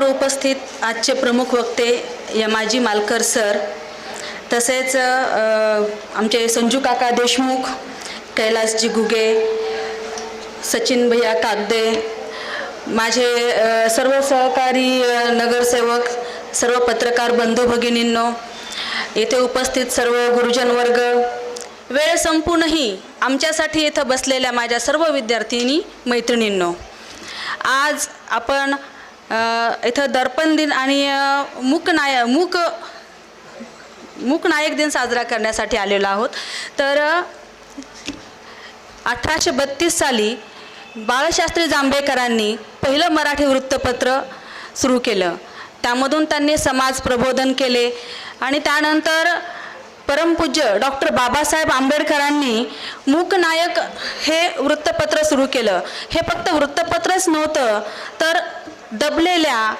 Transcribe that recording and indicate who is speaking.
Speaker 1: मंचावर उपस्थित आजचे प्रमुख वक्ते यमाजी मालकर सर, तसेच आमचे संजू काका देशमुख, कैलासजी गुगे, सचिन भैया कागदे, माझे सर्व सहकारी नगरसेवक, सर्व पत्रकार बंधू भगिनींनो, येथे उपस्थित सर्व गुरुजन वर्ग, वेळ संपूनही आमच्यासाठी इथं बसलेल्या माझ्या सर्व विद्यार्थिनी मैत्रिणींनो, आज आपण इथं दर्पण दिन आणि मूकनायक दिन साजरा करण्यासाठी आलेलो आहोत। तर 1832 साली बाळशास्त्री जांभेकरांनी पहिलं मराठी वृत्तपत्र सुरू केलं। त्यामधून त्यांनी समाज प्रबोधन केले आणि त्यानंतर परमपूज्य डॉक्टर बाबासाहेब आंबेडकरांनी मूकनायक हे वृत्तपत्र सुरू केलं। हे फक्त वृत्तपत्रच नव्हतं, तर दबलेल्या